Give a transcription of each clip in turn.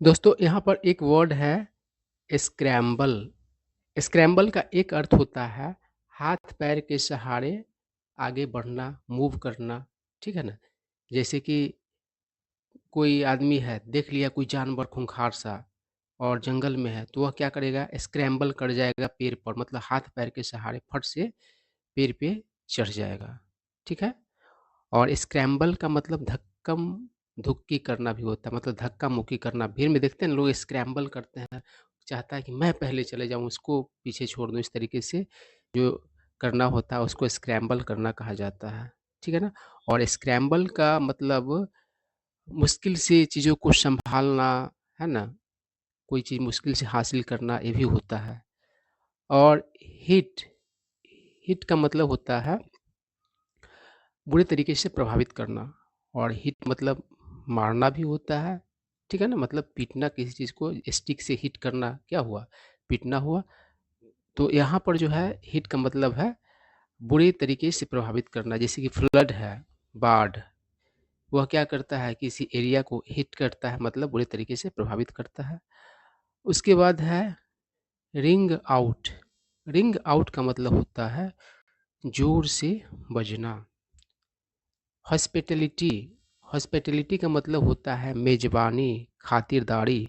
दोस्तों यहाँ पर एक वर्ड है स्क्रैम्बल। स्क्रैम्बल का एक अर्थ होता है हाथ पैर के सहारे आगे बढ़ना, मूव करना, ठीक है ना? जैसे कि कोई आदमी है, देख लिया कोई जानवर खूंखार सा और जंगल में है, तो वह क्या करेगा, स्क्रैम्बल कर जाएगा पेड़ पर, मतलब हाथ पैर के सहारे फट से पेड़ पे चढ़ जाएगा, ठीक है? और स्क्रैम्बल का मतलब धक्कम-धुक्की करना भी होता है, मतलब धक्का-मुक्की करना। भीड़ में देखते हैं ना लोग स्क्रैम्बल करते हैं, चाहता है कि मैं पहले चले जाऊँ, उसको पीछे छोड़ दूँ, इस तरीके से जो करना होता है उसको स्क्रैम्बल करना कहा जाता है, ठीक है ना? और स्क्रैम्बल का मतलब मुश्किल से चीज़ों को सँभालना, है ना? कोई चीज़ मुश्किल से हासिल करना, ये भी होता है। और हिट, हिट का मतलब होता है बुरे तरीके से प्रभावित करना, और हिट मतलब मारना भी होता है, ठीक है ना? मतलब पीटना, किसी चीज़ को स्टिक से हिट करना क्या हुआ? पीटना हुआ। तो यहाँ पर जो है हिट का मतलब है बुरे तरीके से प्रभावित करना, जैसे कि फ्लड है, बाढ़, वह क्या करता है किसी एरिया को हिट करता है, मतलब बुरे तरीके से प्रभावित करता है। उसके बाद है रिंग आउट। रिंग आउट का मतलब होता है ज़ोर से बजना। हॉस्पिटैलिटी, हॉस्पिटैलिटी का मतलब होता है मेज़बानी, खातिरदारी।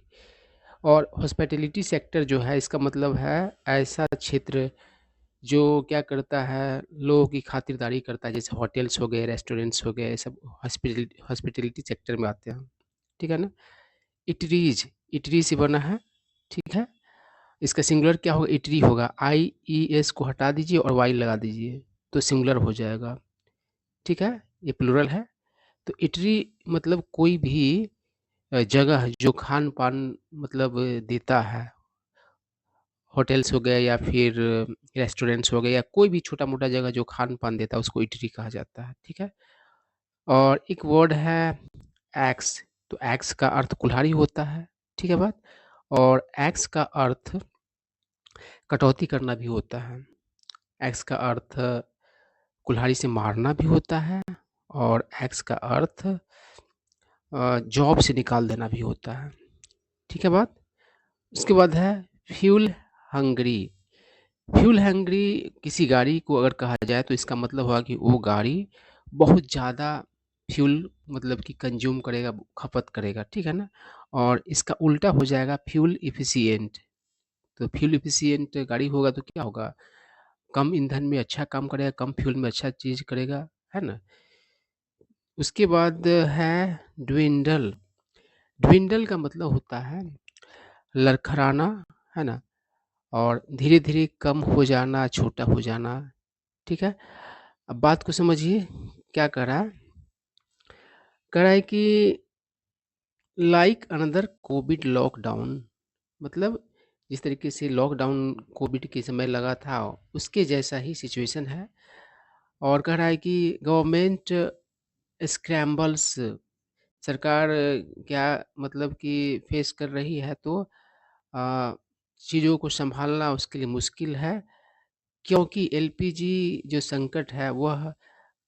और हॉस्पिटैलिटी सेक्टर जो है इसका मतलब है ऐसा क्षेत्र जो क्या करता है, लोगों की खातिरदारी करता है, जैसे होटल्स हो गए, रेस्टोरेंट्स हो गए, ये सब हॉस्पिटैलिटी सेक्टर में आते हैं, ठीक है ना? इटरीज़, इटरी से बना है, ठीक है? इसका सिंगुलर क्या होगा, इटरी होगा, IES को हटा दीजिए और Y लगा दीजिए, तो सिंगुलर हो जाएगा, ठीक है? ये प्लुरल है। तो इटरी मतलब कोई भी जगह जो खान-पान मतलब देता है, होटल्स हो गए या फिर रेस्टोरेंट्स हो गए या कोई भी छोटा-मोटा जगह जो खान-पान देता है उसको इटरी कहा जाता है, ठीक है? और एक वर्ड है एक्स, तो एक्स का अर्थ कुल्हाड़ी होता है, ठीक है बात? और एक्स का अर्थ कटौती करना भी होता है। एक्स का अर्थ कुल्हाड़ी से मारना भी होता है, और एक्स का अर्थ जॉब से निकाल देना भी होता है, ठीक है बात? उसके बाद है फ्यूल हंग्री। फ्यूल हंग्री किसी गाड़ी को अगर कहा जाए तो इसका मतलब हुआ कि वो गाड़ी बहुत ज़्यादा फ्यूल मतलब कि कंज्यूम करेगा, खपत करेगा, ठीक है ना? और इसका उल्टा हो जाएगा फ्यूल एफिशिएंट। तो फ्यूल एफिशिएंट गाड़ी होगा तो क्या होगा? कम ईंधन में अच्छा काम करेगा, कम फ्यूल में अच्छा चीज़ करेगा, है ना? उसके बाद है ड्विंडल। ड्विंडल का मतलब होता है लड़खड़ाना, है ना? और धीरे-धीरे कम हो जाना, छोटा हो जाना, ठीक है? अब बात को समझिए, क्या कह रहा है? कह रहा है कि लाइक अनदर कोविड लॉकडाउन, मतलब जिस तरीके से लॉकडाउन कोविड के समय लगा था, उसके जैसा ही सिचुएशन है। और कह रहा है कि गवर्नमेंट स्क्रैम्बल्स, सरकार क्या मतलब कि फेस कर रही है, तो अ, चीज़ों को सँभालना उसके लिए मुश्किल है, क्योंकि एलपीजी जो संकट है वह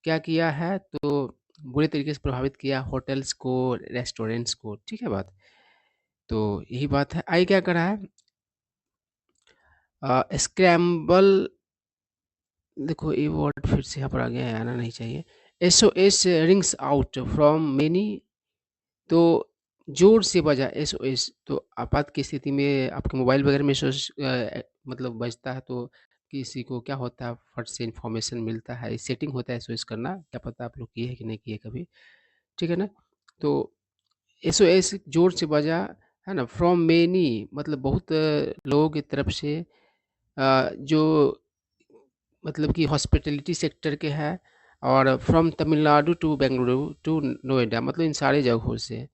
क्या किया है, तो बुरे तरीके से प्रभावित किया होटल्स को, रेस्टोरेंट्स को, ठीक है बात? तो यही बात है। आगे क्या कर रहा है, स्क्रैम्बल, देखो ये वर्ड फिर से यहाँ पर आ गया है, आना नहीं चाहिए। SOS rings out from many, तो ज़ोर से बजा एसओएस, तो आपात की स्थिति में आपके मोबाइल वगैरह में एसओएस मतलब बजता है, तो किसी को क्या होता है, फट से इन्फॉर्मेशन मिलता है, सेटिंग होता है एसओएस करना, क्या पता आप लोग किए हैं कि नहीं किए कभी, ठीक है ना? तो एसओएस ज़ोर से बजा, है ना? फ्रॉम मेनी मतलब बहुत लोगों की तरफ से, जो मतलब कि हॉस्पिटैलिटी सेक्टर के हैं, और from Tamil Nadu to Bengaluru to Noida, मतलब इन सारे जगहों से।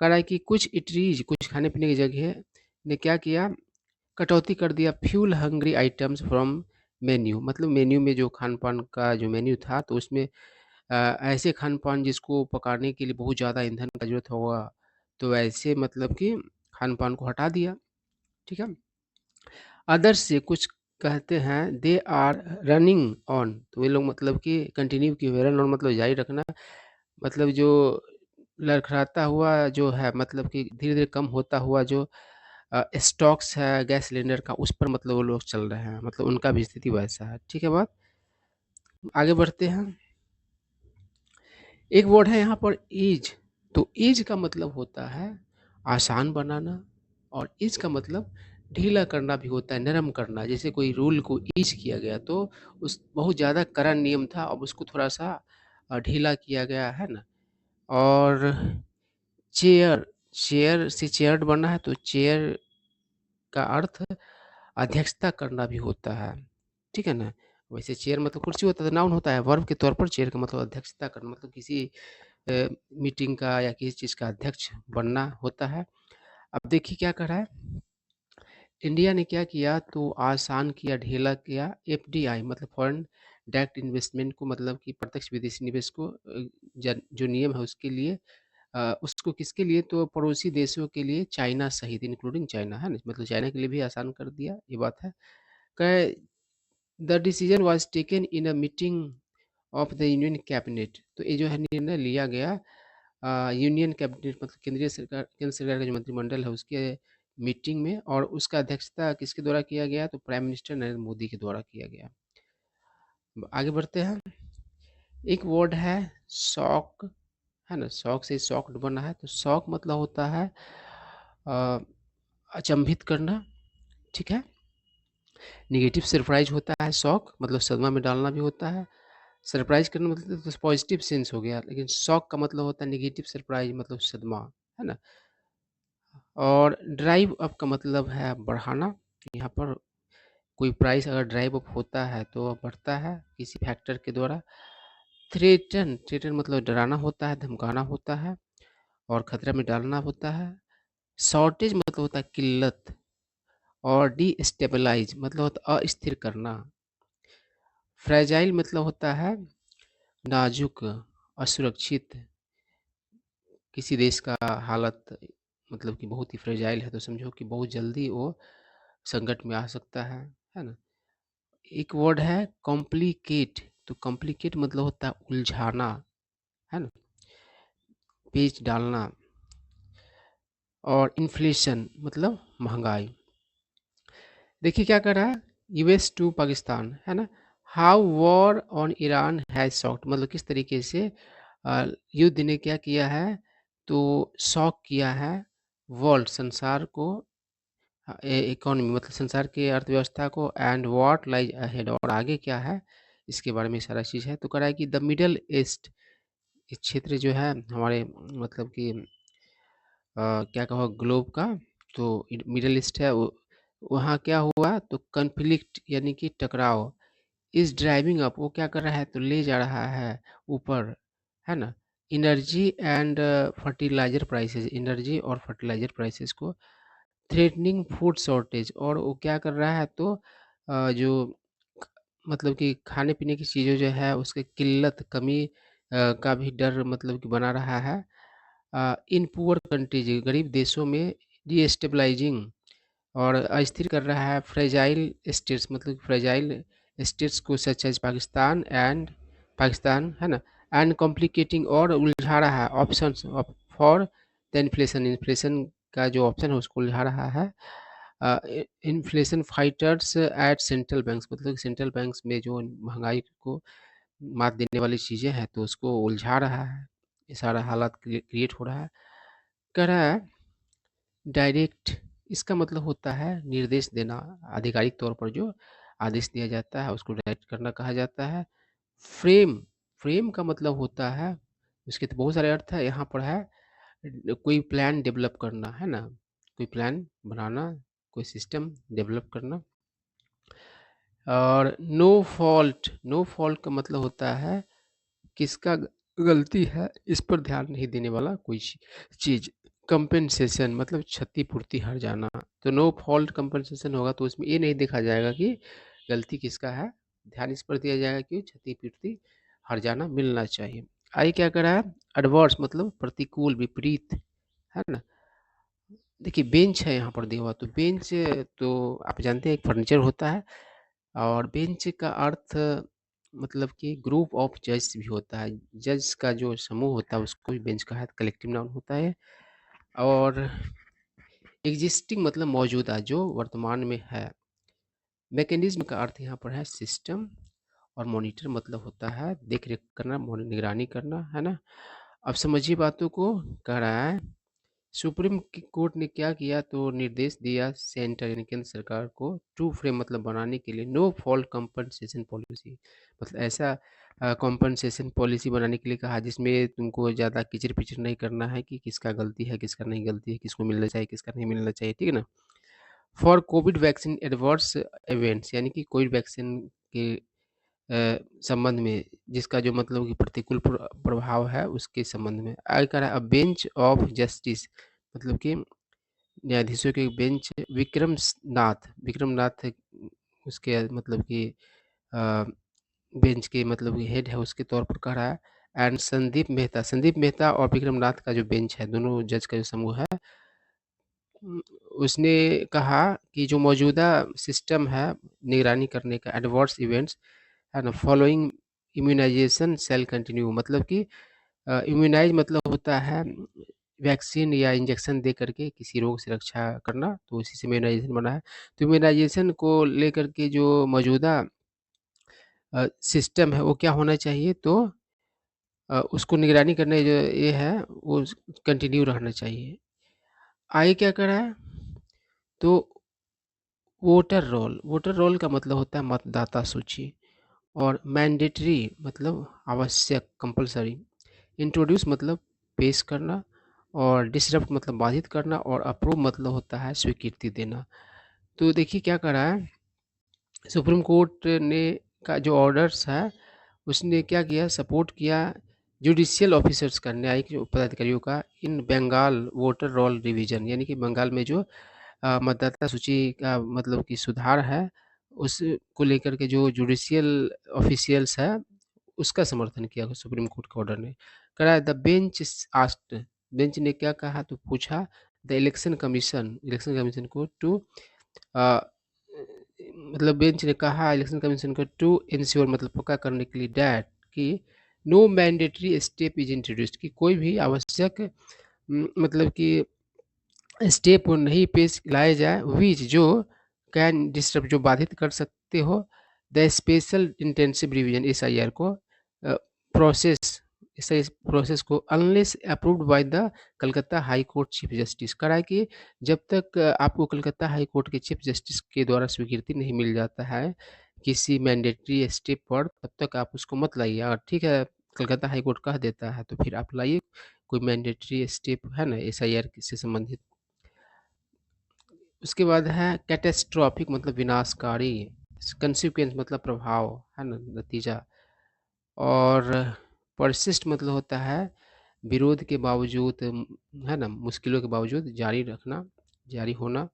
कह रहा है कि कुछ इटरीज़, कुछ खाने-पीने की जगह ने क्या किया, कटौती कर दिया fuel hungry items from menu, मतलब मेन्यू में जो खान-पान का जो मेन्यू था, तो उसमें ऐसे खान-पान जिसको पकाने के लिए बहुत ज़्यादा ईंधन का ज़रूरत होगा, तो ऐसे मतलब कि खान-पान को हटा दिया, ठीक है? अदर्स से कुछ कहते हैं दे आर रनिंग ऑन, तो ये लोग मतलब कि कंटिन्यू किए हुए, रन ऑन मतलब जारी रखना, मतलब जो लड़खड़ाता हुआ जो है मतलब कि धीरे-धीरे कम होता हुआ जो स्टॉक्स है गैस सिलेंडर का उस पर मतलब वो लोग चल रहे हैं, मतलब उनका भी स्थिति वैसा है। ठीक है बात? आगे बढ़ते हैं। एक वर्ड है यहाँ पर ईज़, तो ईज़ का मतलब होता है आसान बनाना और ईज़ का मतलब ढीला करना भी होता है, नरम करना। जैसे कोई रूल को ईज़ किया गया तो उस बहुत ज़्यादा कड़ा नियम था, अब उसको थोड़ा-सा ढीला किया गया, है ना? और चेयर, चेयर से चेयर्ड बना है तो चेयर का अर्थ अध्यक्षता करना भी होता है, ठीक है ना? वैसे चेयर मतलब कुर्सी होता है तो नाउन होता है, वर्ब के तौर पर चेयर का मतलब अध्यक्षता करना मतलब किसी अ, मीटिंग का या किसी चीज़ का अध्यक्ष बनना होता है। अब देखिए क्या कर रहा है, इंडिया ने क्या किया तो आसान किया, ढीला किया एफडीआई मतलब फॉरेन डायरेक्ट इन्वेस्टमेंट को, मतलब कि प्रत्यक्ष विदेशी निवेश को जो नियम है उसके लिए उसको किसके लिए तो पड़ोसी देशों के लिए, चाइना सहित इंक्लूडिंग चाइना, है ना? मतलब चाइना के लिए भी आसान कर दिया, ये बात है। कहे the decision was taken in a meeting of the union cabinet, तो ये जो है निर्णय लिया गया यूनियन कैबिनेट मतलब केंद्र सरकार का जो मंत्रिमंडल है उसके मीटिंग में, और उसका अध्यक्षता किसके द्वारा किया गया तो प्राइम मिनिस्टर नरेंद्र मोदी के द्वारा किया गया। आगे बढ़ते हैं। एक वर्ड है शॉक, है ना? शॉक से शॉक्ड बना है, तो शॉक मतलब होता है अ, अचंभित करना, ठीक है? नेगेटिव सरप्राइज होता है शॉक, मतलब सदमा में डालना भी होता है। सरप्राइज करना मतलब तो पॉजिटिव सेंस हो गया, लेकिन शॉक का मतलब होता है नेगेटिव सरप्राइज मतलब सदमा, है ना? और ड्राइव अप का मतलब है बढ़ाना। यहाँ पर कोई प्राइस अगर ड्राइव अप होता है तो वह बढ़ता है किसी फैक्टर के द्वारा। थ्रेटन, थ्रेटन मतलब डराना होता है, धमकाना होता है और खतरा में डालना होता है। शॉर्टेज मतलब होता है किल्लत, और डिस्टेबलाइज मतलब होता है अस्थिर करना। फ्रेजाइल मतलब होता है नाजुक, असुरक्षित। किसी देश का हालत मतलब कि बहुत ही फ्रेजाइल है तो समझो कि बहुत जल्दी वो संकट में आ सकता है ना? एक वर्ड है कॉम्प्लिकेट, तो कॉम्प्लिकेट मतलब होता है उलझाना, है ना? पेच डालना। और इन्फ्लेशन मतलब महंगाई। देखिए क्या कर रहा है, यूएस टू पाकिस्तान, है ना? How war on Iran has shocked, मतलब किस तरीके से युद्ध ने क्या किया है तो शॉक किया है वर्ल्ड, संसार को, इकोनॉमी मतलब संसार की अर्थव्यवस्था को, एंड व्हाट लाइज अहेड और आगे क्या है इसके बारे में सारा चीज़ है। तो कह रहा है कि द मिडल ईस्ट, इस क्षेत्र जो है हमारे मतलब कि क्या कहो ग्लोब का, तो मिडल ईस्ट है वहाँ क्या हुआ तो कन्फ्लिक्ट यानी कि टकराव, इस ड्राइविंग अप वो क्या कर रहा है तो ले जा रहा है ऊपर, है ना? Energy and fertiliser prices, energy और फर्टिलाइजर प्राइसेस को, थ्रेटनिंग फूड शॉर्टेज, और वो क्या कर रहा है तो जो मतलब कि खाने पीने की चीज़ें जो है उसकी किल्लत कमी का भी डर मतलब कि बना रहा है इन पुअर कंट्रीज, गरीब देशों में, डीस्टेबलाइजिंग और अस्थिर कर रहा है फ्रेजाइल स्टेट्स, मतलब फ्रेजाइल स्टेट्स को such as Pakistan and Pakistan, है ना? एंड कॉम्प्लिकेटिंग और उलझा रहा है options for the inflation, inflation का जो ऑप्शन है उसको उलझा रहा है। Inflation fighters at central banks, मतलब सेंट्रल बैंक्स में जो महंगाई को मात देने वाली चीज़ें हैं तो उसको उलझा रहा है, ये सारा हालात क्रिएट हो रहा है। कह रहा है डायरेक्ट, इसका मतलब होता है निर्देश देना, आधिकारिक तौर पर जो आदेश दिया जाता है उसको डायरेक्ट करना कहा जाता है। फ्रेम, फ्रेम का मतलब होता है, उसके तो बहुत सारे अर्थ है, यहाँ पर है कोई प्लान डेवलप करना, है ना? कोई प्लान बनाना, कोई सिस्टम डेवलप करना। और नो फॉल्ट, नो फॉल्ट का मतलब होता है किसका गलती है इस पर ध्यान नहीं देने वाला कोई चीज़। कंपेंसेशन मतलब क्षतिपूर्ति, हर जाना, तो नो फॉल्ट कंपेंसेशन होगा तो उसमें ये नहीं देखा जाएगा कि गलती किसका है, ध्यान इस पर दिया जाएगा कि क्षतिपूर्ति, हर जाना मिलना चाहिए। आइए क्या करा है, एडवर्स मतलब प्रतिकूल, विपरीत, है ना? देखिए बेंच है यहाँ पर दिया हुआ, तो बेंच तो आप जानते हैं एक फर्नीचर होता है, और बेंच का अर्थ मतलब कि ग्रुप ऑफ जज भी होता है। जज का जो समूह होता है उसको भी बेंच कहा है, कलेक्टिव नाउन होता है। और एग्जिस्टिंग मतलब मौजूदा, जो वर्तमान में है। मैकेनिज्म का अर्थ यहाँ पर है सिस्टम। और मॉनिटर मतलब होता है देख रेख करना, निगरानी करना, है ना। अब समझिए बातों को। कह रहा है सुप्रीम कोर्ट ने क्या किया, तो निर्देश दिया सेंटर यानी केंद्र सरकार को टू फ्रेम मतलब बनाने के लिए नो फॉल्ट कंपनसेशन पॉलिसी। मतलब ऐसा कॉम्पनसेशन पॉलिसी बनाने के लिए कहा जिसमें तुमको ज़्यादा किचर पिचर नहीं करना है कि किसका गलती है किसका नहीं गलती है, किसको मिलना चाहिए किसका नहीं मिलना चाहिए, ठीक है ना। For Covid vaccine adverse events यानी कि कोविड वैक्सीन के संबंध में जिसका जो मतलब कि प्रतिकूल प्रभाव है उसके संबंध में आगे कह रहा है बेंच ऑफ जस्टिस मतलब कि न्यायाधीशों के बेंच विक्रमनाथ उसके मतलब कि बेंच के मतलब कि हेड है उसके तौर पर कह रहा है। एंड संदीप मेहता और विक्रमनाथ का जो बेंच है दोनों जज का जो समूह है उसने कहा कि जो मौजूदा सिस्टम है निगरानी करने का एडवर्स इवेंट्स है ना फॉलोइंग इम्यूनाइजेशन सेल कंटिन्यू मतलब कि इम्यूनाइज मतलब होता है वैक्सीन या इंजेक्शन दे करके किसी रोग से रक्षा करना, तो इसी से इम्यूनाइजेशन बना है। तो इम्यूनाइजेशन को लेकर के जो मौजूदा सिस्टम है वो क्या होना चाहिए, तो उसको निगरानी करने जो ये है वो कंटिन्यू रहना चाहिए। आगे क्या करा है, तो वोटर रोल का मतलब होता है मतदाता सूची। और मैंडेटरी मतलब आवश्यक कंपलसरी। इंट्रोड्यूस मतलब पेश करना। और डिसरप्ट मतलब बाधित करना। और अप्रूव मतलब होता है स्वीकृति देना। तो देखिए क्या करा है सुप्रीम कोर्ट ने का जो ऑर्डर्स है उसने क्या किया, सपोर्ट किया जुडिशियल ऑफिसर्स का, न्यायिक जो पदाधिकारियों का इन बंगाल वोटर रोल रिवीजन यानी कि बंगाल में जो मतदाता सूची का मतलब कि सुधार है उसको लेकर के जो जुडिशियल ऑफिशियल्स है उसका समर्थन किया सुप्रीम कोर्ट के ऑर्डर ने। करा द बेंच आस्क्ड, बेंच ने क्या कहा तो पूछा द इलेक्शन कमीशन को टू मतलब बेंच ने कहा इलेक्शन कमीशन को टू इंश्योर मतलब पक्का करने के लिए डैट कि no mandatory step is introduced कि कोई भी आवश्यक मतलब कि स्टेप नहीं पेश लाए जाए विच जो कैन डिस्टर्ब जो बाधित कर सकते हो the special intensive revision SIR को प्रोसेस इस प्रोसेस को unless approved by the Calcutta high court chief justice करा है कि जब तक आपको कलकत्ता हाई कोर्ट के चीफ जस्टिस के द्वारा स्वीकृति नहीं मिल जाता है किसी मैंडेटरी स्टेप पर तब तक आप उसको मत लाइए। और ठीक है कलकत्ता हाई कोर्ट कह देता है तो फिर आप लाइए कोई मैंडेटरी स्टेप है ना एसआईआर से संबंधित। उसके बाद है कैटेस्ट्रॉफिक मतलब विनाशकारी, कंसिक्वेंस मतलब प्रभाव है ना नतीजा। और परसिस्ट मतलब होता है विरोध के बावजूद है ना मुश्किलों के बावजूद जारी रखना, जारी होना।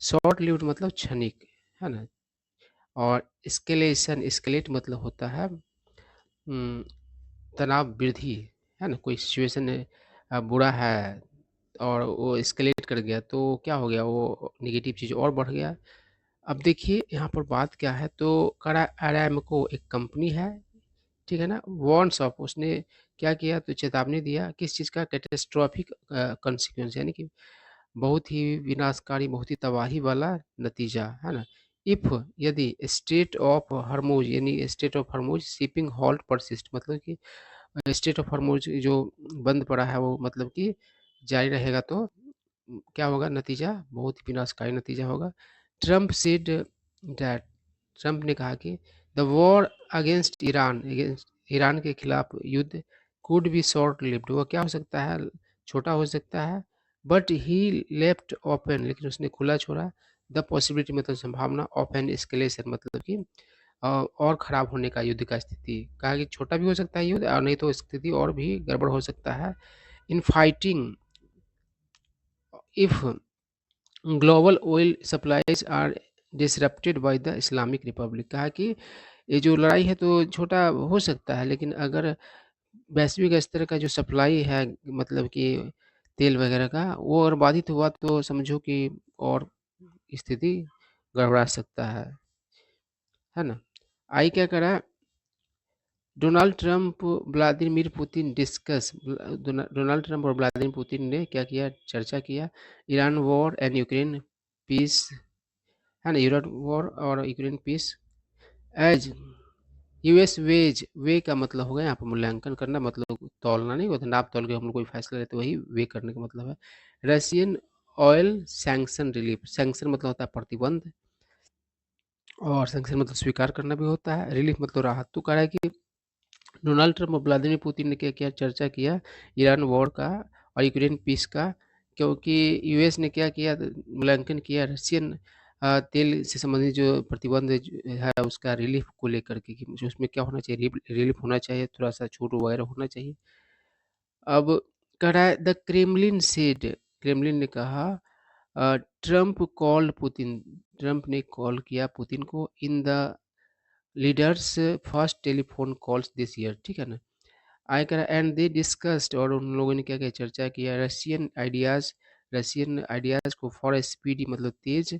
शॉर्ट लिव्ड मतलब क्षणिक है ना। और एस्केलेट मतलब होता है तनाव वृद्धि है ना, कोई सिचुएशन बुरा है और वो एस्केलेट कर गया तो क्या हो गया वो नेगेटिव चीज़ और बढ़ गया। अब देखिए यहाँ पर बात क्या है, तो करा अरामको एक कंपनी है ठीक है ना, वार्न्स ऑफ उसने क्या किया तो चेतावनी दिया किस चीज़ का, कैटेस्ट्रॉफिक कॉन्सिक्वेंस यानी कि बहुत ही विनाशकारी बहुत ही तबाही वाला नतीजा है ना। इफ यदि स्टेट ऑफ हरमुज यानी state of Hormuz shipping halt persist मतलब कि स्टेट ऑफ हॉर्मोज जो बंद पड़ा है वो मतलब कि जारी रहेगा तो क्या होगा नतीजा बहुत ही विनाशकारी नतीजा होगा। ट्रम्प सेड डैट, ट्रम्प ने कहा कि द वॉर अगेंस्ट ईरान के खिलाफ युद्ध कुड बी शॉर्ट लिव्ड, वो क्या हो सकता है छोटा हो सकता है। बट ही लेफ्ट ओपन लेकिन उसने खुला छोड़ा द पॉसिबिलिटी मतलब संभावना ऑफ एन एस्केलेशन मतलब कि और खराब होने का युद्ध का स्थिति, कहा कि छोटा भी हो सकता है युद्ध और नहीं तो स्थिति और भी गड़बड़ हो सकता है। In fighting if global oil supplies are disrupted by the Islamic Republic, कहा कि ये जो लड़ाई है तो छोटा हो सकता है लेकिन अगर वैश्विक स्तर का जो सप्लाई है मतलब कि तेल वगैरह का वो अगर बाधित हुआ तो समझो कि और स्थिति गड़बड़ा सकता है ना। आई क्या करा Donald Trump Vladimir Putin discuss Donald Trump और व्लादिमीर पुतिन ने क्या किया, चर्चा किया Iran war and Ukraine peace, है ना, यूरोप वॉर और Ukraine peace as US ways. Way का मतलब होगा यहाँ पर मूल्यांकन करना, मतलब तौलना नहीं होता, नाप तौल के हम लोग कोई फैसला लेते वही वे करने का मतलब है। Russian oil sanction relief, sanction मतलब होता है प्रतिबंध, और सैंक्शन मतलब स्वीकार करना भी होता है, रिलीफ मतलब राहत। तो कह रहा है कि डोनाल्ड ट्रंप और व्लादिमीर पुतिन ने क्या किया, चर्चा किया ईरान वॉर का और यूक्रेन पीस का, क्योंकि यूएस ने क्या किया, मूल्यांकन किया रशियन तेल से संबंधित जो प्रतिबंध है उसका रिलीफ को लेकर के, कि जो उसमें क्या होना चाहिए, रिलीफ होना चाहिए, थोड़ा सा छूट वगैरह होना चाहिए। अब कह रहा है द क्रेमलिन सेड, क्रेमलिन ने कहा ट्रंप कॉल्ड पुतिन, ट्रंप ने कॉल किया पुतिन को in the leaders first telephone calls this year, ठीक है ना। आई कह रहा एंड दे डिस्कस्ड, और उन लोगों ने क्या क्या चर्चा किया, रशियन आइडियाज़ को फॉर स्पीडी मतलब तेज,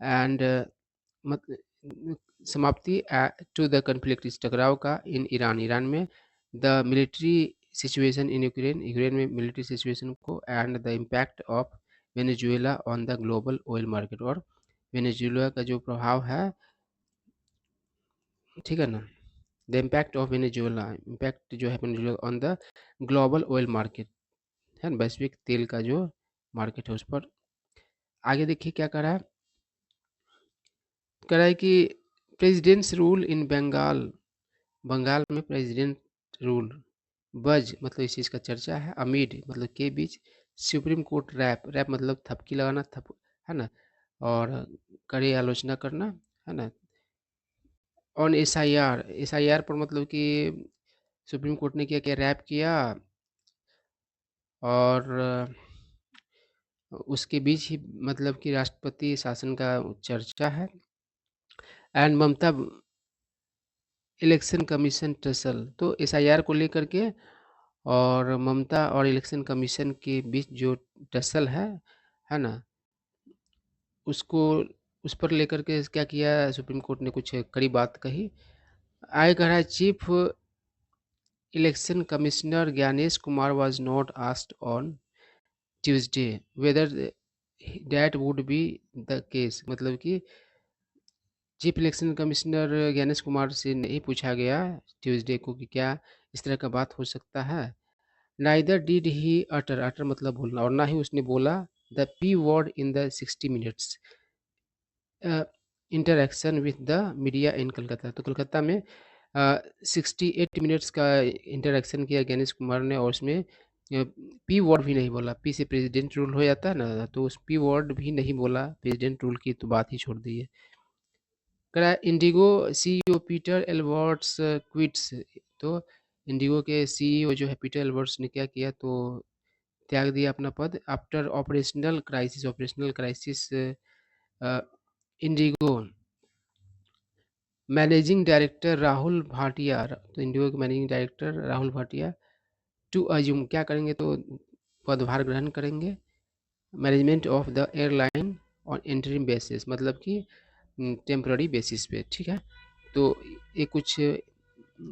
एंड मत समाप्ति टू द कन्फ्लिक्ट, इस टकराव का, इन ईरान, ईरान में, the military situation in Ukraine, Ukraine में मिलिट्री सिचुएशन को, and the impact of Venezuela on the global oil market, और वेनेजुएला का जो प्रभाव है, ठीक है ना, the impact of Venezuela, impact जो है Venezuela on the global oil market, है ना, वैश्विक तेल का जो मार्केट है उस पर। आगे देखिए क्या कह रहा है कि president's rule in Bengal, Bengal में प्रेसिडेंट रूल, बज मतलब इस चीज़ का चर्चा है, अमीड मतलब के बीच, सुप्रीम कोर्ट रैप, रैप मतलब थपकी लगाना, थप, है ना, और कड़ी आलोचना करना, है ना, ऑन एसआईआर, एसआईआर पर मतलब कि सुप्रीम कोर्ट ने क्या किया, रैप किया, और उसके बीच ही मतलब कि राष्ट्रपति शासन का चर्चा है, and Mamata election commission tussle, तो एसआईआर को लेकर के और ममता और इलेक्शन कमीशन के बीच जो टसल है ना, उसको, उस पर लेकर के क्या किया, सुप्रीम कोर्ट ने कुछ कड़ी बात कही। आगे कह रहा है chief election commissioner Gyanesh Kumar was not asked on Tuesday whether that would be the case, मतलब कि chief election commissioner Gyanesh Kumar से नहीं पूछा गया ट्यूसडे को कि क्या इस तरह का बात हो सकता है। नाइदर डिड ही अटर, अटर मतलब बोलना, और ना ही उसने बोला the P word in the 60 minutes interaction with the media in Calcutta, तो कलकत्ता में 68 मिनट्स का इंटरेक्शन किया ज्ञानेश कुमार ने, और उसमें पी वर्ड भी नहीं बोला, पी से प्रेसिडेंट रूल हो जाता है ना, तो उस पी वर्ड भी नहीं बोला, प्रेसिडेंट रूल की तो बात ही छोड़ दी है। करा Indigo CEO Peter Albert's quits, तो इंडिगो के सीईओ जो है पीटर एल्बर्ट्स ने क्या किया, तो त्याग दिया अपना पद after operational crisis, operational crisis IndiGo managing director Rahul Bhatia, तो इंडिगो के managing director Rahul Bhatia to assume क्या करेंगे, तो पदभार ग्रहण करेंगे management of the airline on interim basis, मतलब कि टेम्प्ररी बेसिस पे, ठीक है। तो ये कुछ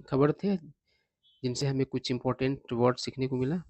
खबर थे जिनसे हमें कुछ इम्पोर्टेंट वर्ड सीखने को मिला।